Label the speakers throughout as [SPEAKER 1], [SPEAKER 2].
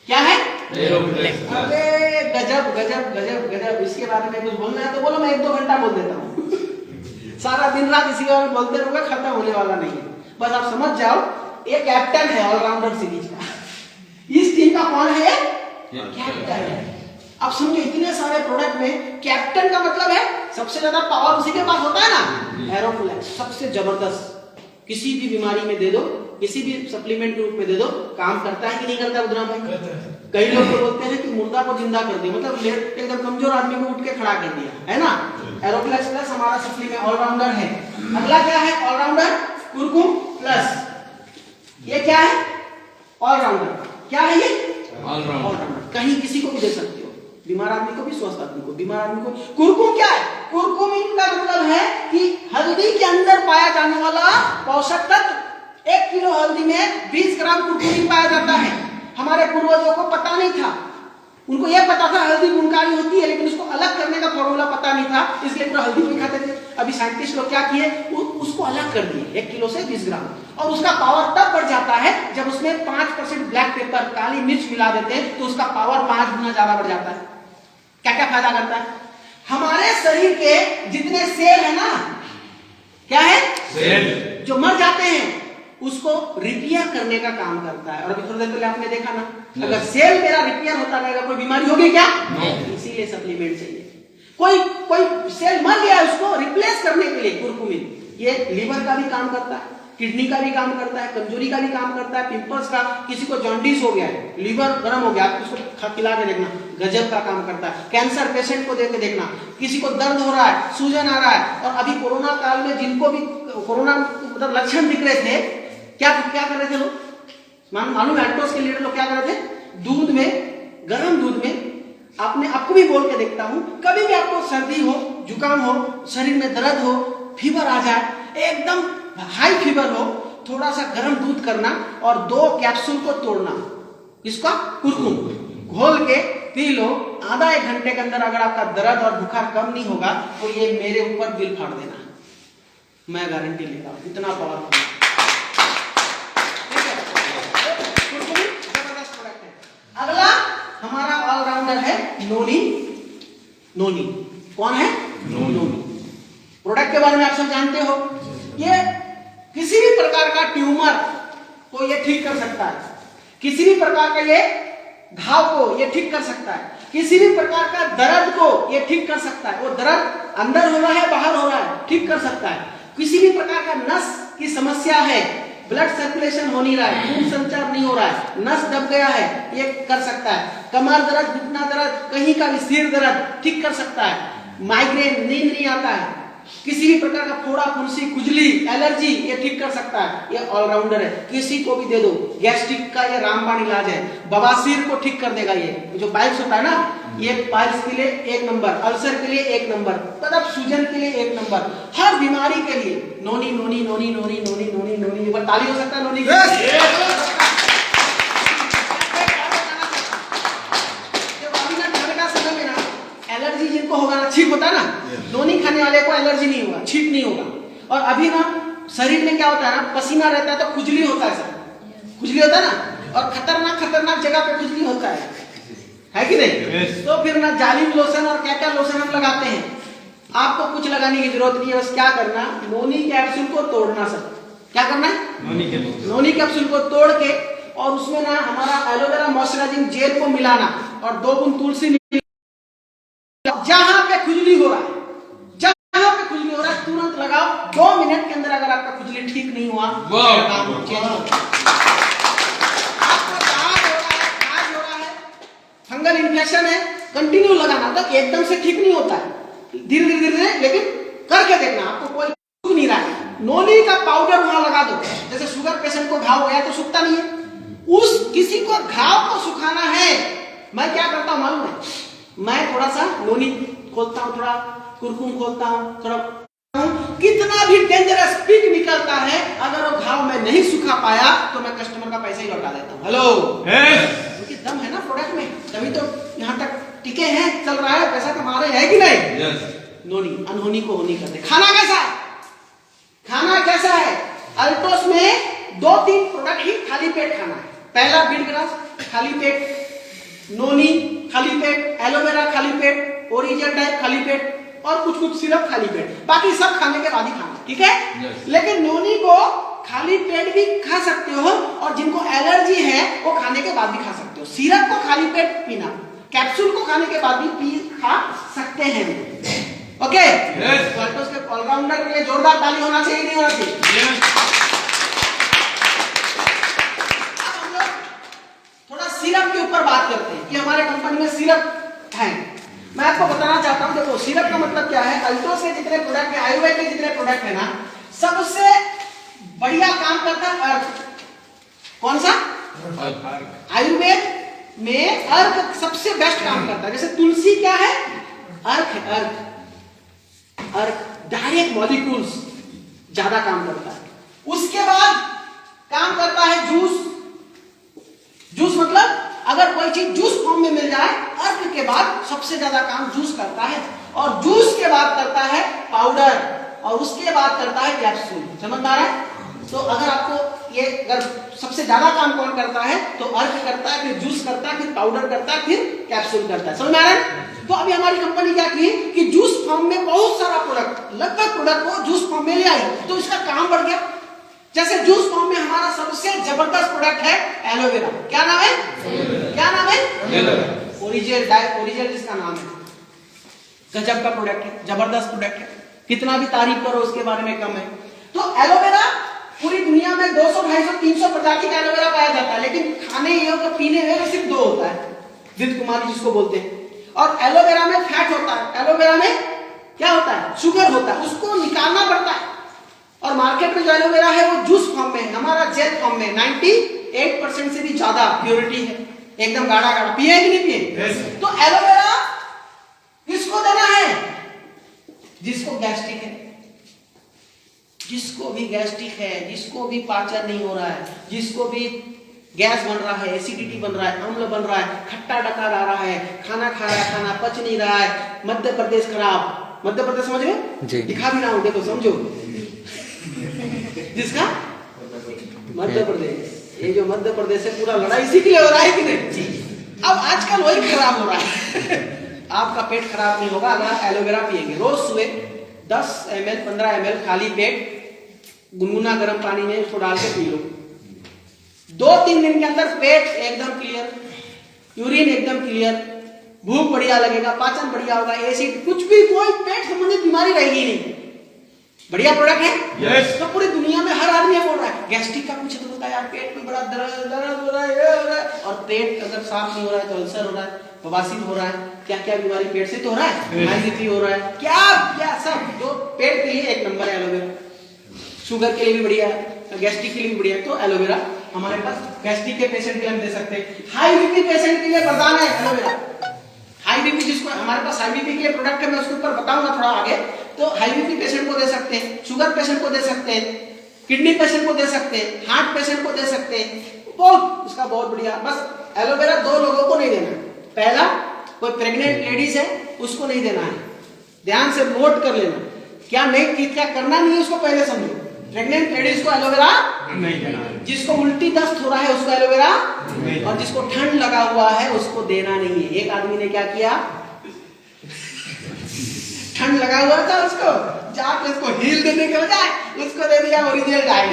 [SPEAKER 1] क्या है?
[SPEAKER 2] एरोफ्लेक्स।
[SPEAKER 1] अरे गजब गजब गजब गजब, इसके बारे में कुछ बोलना है तो बोलो, मैं 1-2 घंटा बोल देता हूँ। सारा दिन रात इसी बारे में बोलते रहोगे, खत्म होने वाला नहीं है। बस आप समझ जाओ, ये कैप्टन है ऑलराउंडर सीरीज का। इस टीम का कौन है? कैप्टन है। अब समझो, इतने सारे प्रोडक्ट में कैप्टन का मतलब है सबसे ज्यादा पावर उसी के पास होता है ना। एरोफ्लेक्स सबसे जबरदस्त, किसी भी बीमारी में दे दो, किसी भी सप्लीमेंट के रूप में दे दो, काम करता है कि नहीं करता रुद्रा भाई? कई लोग तो बोलते हैं कि मुर्दा को जिंदा कर दिया, मतलब एकदम कमजोर आदमी को उठ के खड़ा कर दिया, है ना। एरोफ्लेक्स प्लस हमारा सप्लीमेंट ऑलराउंडर है। अगला क्या है? Allrounder Curcum plus. ये क्या है? ऑलराउंडर। क्या है ये? ऑलराउंडर। कहीं किसी को भी दे सकते हो, बीमार आदमी को भी, स्वस्थ आदमी को, बीमार आदमी को। कुरकुम क्या है? कुरकुमिन का मतलब है कि हल्दी के अंदर पाया जाने वाला पोषक तत्व। 1 किलो हल्दी में 20 ग्राम कुरकुमिन पाया जाता है। हमारे पूर्वजों को पता नहीं था, उनको यह पता था हल्दी गुणकारी होती है, लेकिन उसको अलग करने का फॉर्मूला पता नहीं था, इसलिए पूरा हल्दी को ही खाते थे। अभी साइंटिस्ट लोग क्या किए, उसको अलग कर दिए 1 किलो से 20 ग्राम, और उसका पावर तब बढ़ जाता है जब उसमें 5% ब्लैक पेपर, काली मिर्च मिला देते हैं, तो उसका पावर 5 गुना ज्यादा बढ़ जाता है। क्या क्या फायदा करता है? हमारे शरीर के जितने सेल है ना, क्या है?
[SPEAKER 2] सेल
[SPEAKER 1] जो मर जाते हैं उसको रिपेयर करने का काम करता है। और अभी थोड़ी देर पहले आपने देखा ना, अगर सेल मेरा रिपेयर होता रहेगा, कोई बीमारी होगी क्या? इसीलिए सप्लीमेंट चाहिए। कोई सेल मर गया, उसको रिप्लेस करने के लिए कुरकुमिन, ये लीवर का भी काम करता है, किडनी का भी काम करता है, कमजोरी का भी काम करता है, पिंपल्स का, किसी को जॉन्डिस हो गया है, लीवर गर्म हो गया, आप उसको खिला के देखना, गजब का काम करता है। कैंसर पेशेंट को देके देखना, किसी को दर्द हो रहा है, सूजन आ रहा है, और अभी कोरोना काल में जिनको भी कोरोना मतलब लक्षण दिख रहे थे, क्या कर रहे थे लोग? मालूम है? एल्टोस के लीडर लोग क्या कर रहे थे? दूध में, गर्म दूध में, आपको भी बोल के देखता हूं, कभी भी आपको सर्दी हो, जुकाम हो, शरीर में दर्द हो, फीवर आ जाए, एकदम हाई फीवर हो, थोड़ा सा गर्म दूध करना और 2 कैप्सूल को तोड़ना, इसका कुरकुम घोल के पी लो। आधा 1 घंटे के अंदर अगर आपका दर्द और बुखार कम नहीं होगा तो ये मेरे ऊपर बिल फाड़ देना, मैं गारंटी लेता हूं, इतना पावरफुल। अगला हमारा ऑलराउंडर है नोनी। नोनी कौन है? नोनी। प्रोडक्ट के बारे में आप सब जानते हो, ये किसी भी प्रकार का ट्यूमर को ये ठीक कर सकता है, किसी भी प्रकार का ये घाव को ये ठीक कर सकता है, किसी भी प्रकार का दर्द को ये ठीक कर सकता है। वो दर्द अंदर हो रहा है, बाहर हो रहा है, ठीक कर सकता है। किसी भी प्रकार का नस की समस्या है, ब्लड सर्कुलेशन हो नहीं रहा है, खून संचार नहीं हो रहा है, नस दब गया है, ये कर सकता है। कमर दर्द, घुटना दर्द, कहीं का भी सिर दर्द ठीक कर सकता है। माइग्रेन, नींद नहीं आता है, किसी भी प्रकार का फोड़ा, फुंसी, खुजली, एलर्जी, ये ठीक कर सकता है। ये ऑलराउंडर है, किसी को भी दे दो। गैस्ट्रिक का ये रामबाण इलाज है, बवासीर को ठीक कर देगा। ये जो पाइल्स होता है ना, ये पाइल्स के लिए 1 नंबर, अल्सर के लिए 1 नंबर, मतलब सूजन के लिए 1 नंबर, हर बीमारी के लिए नोनी नोनी नोनी नोनी नोनी नोनी नोनी। एक बार ताली हो सकता है नोनी की। एलर्जी जिनको होगा ना, छींक होता है ना, नोनी खाने वाले को एलर्जी नहीं होगा, छींक नहीं होगा। और अभी ना शरीर में क्या होता है ना, पसीना रहता है तो खुजली होता है सर, खुजली होता है ना, और खतरनाक जगह पे खुजली होता है कि नहीं? तो फिर ना जालिम लोशन और क्या क्या लोशन हम लगाते हैं, आपको कुछ लगाने की जरूरत नहीं है। बस क्या करना, नोनी कैप्सूल को तोड़ना सर। क्या करना है? नोनी कैप्सूल को तोड़ के और उसमें ना हमारा एलोवेरा मॉइस्चराइजिंग जेल को मिलाना और 2 बूंद तुलसी। जहां पे खुजली हो रहा है तुरंत लगाओ। 2 मिनट के अंदर अगर आपका खुजली ठीक नहीं हुआ, काम चेंज हो गया। फंगल इन्फेक्शन है, कंटिन्यू लगाना, तो एकदम से ठीक नहीं होता है, धीरे धीरे लेकिन करके देखना, आपको कोई सूख नहीं रहा है। नोनी का पाउडर वहां लगा दो। जैसे शुगर पेशेंट को घाव गया तो सूखता नहीं है, उस किसी को घाव को सुखाना है, मैं क्या करता हूं मालूम है? मैं थोड़ा सा नोनी खोलता हूं, थोड़ा कुरकुम खोलता हूं, थोड़ा कितना भी डेंजरस पिक निकलता है, अगर वो घाव में नहीं सुखा पाया तो मैं कस्टमर का पैसा ही लौटा देता हूं। हेलो, क्योंकि दम है ना प्रोडक्ट में, तभी तो यहाँ तक टिके हैं, चल रहा है, पैसा कमा रहे हैं कि नहीं? नोनी अनहोनी को होनी करते। खाना कैसा है? अल्टोस में 2-3 प्रोडक्ट ही खाली पेट खाना है। पहला बीट ग्रास खाली पेट, नोनी खाली पेट, एलोवेरा खाली पेट, ओरिजिनल डाइट खाली पेट और कुछ सिरप खाली पेट, बाकी सब खाने के बाद ही खाना, ठीक है? लेकिन नोनी को खाली पेट भी खा सकते हो और जिनको एलर्जी है वो खाने के बाद भी खा सकते हो। सिरप को खाली पेट पीना, कैप्सूल को खाने के बाद भी खा सकते हैं। ओके, वर्ल्टोस के ऑलराउंडर के लिए जोरदार ताली होना चाहिए, नहीं होना चाहिए? अब हम लोग थोड़ा सिरप के ऊपर बात करते हैं कि हमारे कंपनी में सिरप है। मैं आपको बताना चाहता हूं, देखो सिरप का मतलब क्या है। अल्टोस के जितने प्रोडक्ट है, आयुर्वेद के जितने प्रोडक्ट है ना, सबसे बढ़िया काम करता है अर्क। कौन सा? आयुर्वेद में अर्क सबसे बेस्ट काम करता है। जैसे तुलसी क्या है? अर्क है, अर्क डायरेक्ट मॉलिक्यूल्स ज्यादा काम करता है। उसके बाद काम करता है जूस। जूस मतलब अगर कोई चीज जूस फॉर्म में मिल जाए, अर्क के बाद सबसे ज्यादा काम जूस करता है। और जूस के बाद करता है पाउडर और उसके बाद करता है कैप्सूल। समझ आ रहा है? तो अगर आपको ये अगर सबसे ज्यादा काम कौन करता है तो अर्क करता है, फिर जूस करता है, फिर पाउडर करता है, फिर कैप्सूल करता है। समझ में आ रहा है? तो अभी हमारी कंपनी क्या की कि जूस फॉर्म में बहुत सारा प्रोडक्ट, लगभग प्रोडक्ट को जूस फॉर्म में ले आई, तो इसका काम बढ़ गया। जैसे जूस फॉर्म में हमारा सबसे जबरदस्त प्रोडक्ट है एलोवेरा। क्या नाम है? क्या नाम है? ओरिजिनल जिसका नाम है। गजब का प्रोडक्ट है, जबरदस्त प्रोडक्ट है, कितना भी तारीफ करो उसके बारे में कम है। तो एलोवेरा पूरी दुनिया में 200, 250, 300 प्रजाति का एलोवेरा पाया जाता है, लेकिन खाने योग्य पीने योग्य सिर्फ 2 होता है, जित कुमारी जिसको बोलते हैं। और एलोवेरा में फैट होता है, एलोवेरा में क्या होता है? शुगर होता है, उसको निकालना पड़ता है। और मार्केट में जो एलोवेरा है वो जूस फॉर्म में है, हमारा जेल फॉर्म में 98% से भी ज्यादा प्योरिटी है, एकदम गाढ़ा गाढ़ा। पिए कि नहीं पिए? तो एलोवेरा किसको देना है? जिसको गैस्ट्रिक है, जिसको भी गैस्ट्रिक है, जिसको भी पाचन नहीं हो रहा है, जिसको भी गैस बन रहा है, एसिडिटी बन रहा है, अम्ल बन रहा है, खट्टा डकार आ रहा है, खाना खा रहा है, खाना पच नहीं रहा है, मध्य प्रदेश खराब। मध्य प्रदेश समझ रहे? दिखा भी ना हो देखो, समझो जिसका मध्य प्रदेश, ये जो मध्य प्रदेश है पूरा लड़ाई इसी के लिए हो रहा है कि नहीं? अब आजकल वही खराब हो रहा है। आपका पेट खराब नहीं होगा अगर आप एलोवेरा पिएंगे। रोज सुबह 10 ml 15 ml खाली पेट गुनगुना गर्म पानी में उसको डाल के पी लो। 2-3 दिन के अंदर पेट एकदम क्लियर, यूरिन एकदम क्लियर, भूख बढ़िया लगेगा, पाचन बढ़िया होगा, एसिड कुछ भी कोई पेट संबंधित बीमारी रहेगी नहीं। बढ़िया प्रोडक्ट है। yes. तो पूरी दुनिया में हर आदमी बोल रहा है गैस्ट्रिक का कुछ तो होता है यार, पेट में बड़ा दर्द हो रहा है, ये हो रहा है। और पेट अगर साफ नहीं हो रहा है तो अल्सर हो रहा है, बवासीर हो रहा है, क्या क्या बीमारी पेट से तो हो रहा है, हाई बीपी हो रहा है, क्या क्या सब। जो पेट के लिए एक नंबर है एलोवेरा, शुगर के लिए भी बढ़िया है, गैस्ट्रिक के लिए भी बढ़िया है। तो एलोवेरा हमारे पास गैस्ट्रिक के पेशेंट के लिए हम दे सकते हैं, हाई बीपी पेशेंट के लिए वरदान है एलोवेरा। हाई बीपी जिसको हमारे पास हाई बीपी के लिए प्रोडक्ट है, मैं उसके ऊपर बताऊंगा थोड़ा आगे। तो हाई बीपी पेशेंट को दे सकते हैं, शुगर पेशेंट को दे सकते हैं, किडनी पेशेंट को दे सकते हैं, हार्ट पेशेंट को दे सकते हैं। बहुत उसका बहुत बढ़िया। बस एलोवेरा 2 लोगों को नहीं देना। पहला, कोई प्रेग्नेंट लेडीज है उसको नहीं देना है, ध्यान से नोट कर लेना। क्या नहीं, क्या करना नहीं है उसको पहले समझो। प्रेग्नेंट लेडीज को एलोवेरा नहीं देना है, जिसको उल्टी दस्त हो रहा है उसको एलोवेरा, और जिसको ठंड लगा हुआ है उसको देना नहीं है। एक आदमी ने क्या किया, ठंड लगा हुआ था उसको, जाके उसको हील देने के बजाय उसको दे दिया ओरिजिनल डाइट।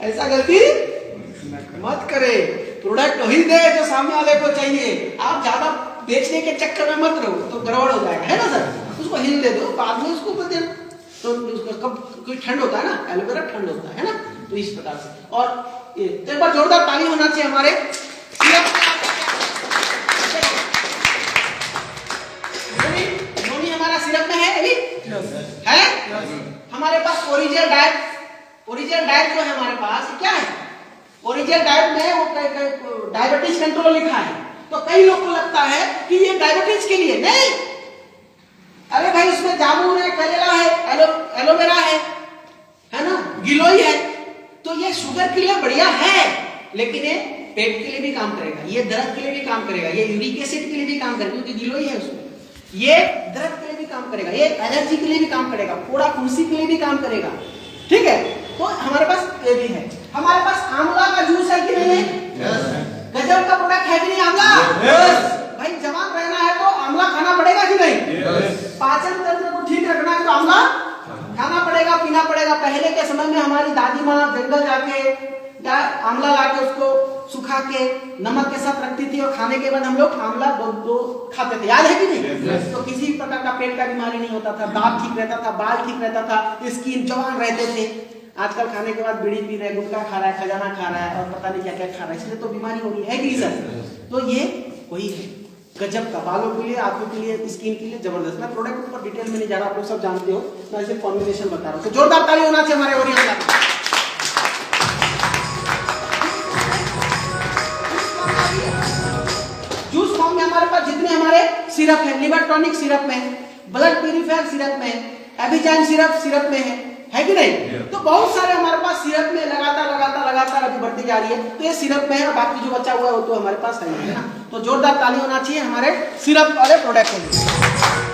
[SPEAKER 1] ऐसा गलती मत करे, प्रोडक्ट वही दे जो सामने वाले को चाहिए। आप ज्यादा बेचने के चक्कर में मत रहो तो गड़बड़ हो जाएगा, है ना सर? उसको हील दे दो, बाद में उसको देना। तो उसको कब कोई ठंड होता है ना, एलोवेरा ठंड होता है ना, तो इस प्रकार से। और ये तो एक बार जोरदार ताली होना चाहिए हमारे सिरप। नोनी हमारा सिरप में है अभी है। हमारे पास ओरिजिनल डाइट जो है हमारे पास क्या है? ओरिजिनल डाइट में वो डायबिटीज कंट्रोल लिखा है। तो कई लोग को लगता है कि ये डायबिटीज के लिए नहीं, अरे भाई उसमें जामुन है, करेला है, एलोवेरा है ना, गिलोई है। तो ये शुगर के लिए बढ़िया है, लेकिन ये पेट के लिए भी काम करेगा, ये दर्द के लिए भी काम करेगा, ये यूरिक एसिड के लिए भी काम करेगा क्योंकि गिलोई है उसमें। ये दर्द के लिए भी काम करेगा, ये एलर्जी के लिए भी काम करेगा, फोड़ा फुंसी के लिए भी काम करेगा। ठीक है, तो हमारे पास ये भी है। हमारे पास आंवला का जूस है कि नहीं है? गजब का प्रोडक्ट है के समय में हमारी दादी माँ जंगल जाके या आंवला लाके उसको सुखा के नमक के साथ रखती थी और खाने के बाद हम लोग आंवला दो खाते थे, याद है कि नहीं? तो किसी प्रकार का पेट का बीमारी नहीं होता था, दांत ठीक रहता था, बाल ठीक रहता था, स्किन जवान रहते थे। आजकल खाने के बाद बीड़ी पी रहे, गुटखा खा रहा है, खजाना खा रहा है और पता नहीं क्या क्या खा रहा है, इसलिए तो बीमारी हो रही है कि सर? तो ये वही है, गजब का, बालों के लिए, आंखों के लिए, स्किन के लिए जबरदस्त। मैं प्रोडक्ट के ऊपर डिटेल में नहीं जा रहा, आप लोग सब जानते हो, मैं सिर्फ कॉम्बिनेशन बता रहा हूँ। तो जोरदार ताली होना चाहिए हमारे ओरियन का। जूस फॉर्म में हमारे पास जितने हमारे सिरप है, लिवर टॉनिक सिरप में, ब्लड प्यूरिफायर सिरप में, एबिजाइन सिरप में है कि नहीं? तो बहुत सारे हमारे पास सिरप में लगातार अभी बढ़ती जा रही है। तो ये सिरप में है और बाकी जो बचा हुआ है वो तो हमारे पास है ना। तो जोरदार ताली होना चाहिए हमारे सिरप वाले प्रोडक्ट के लिए।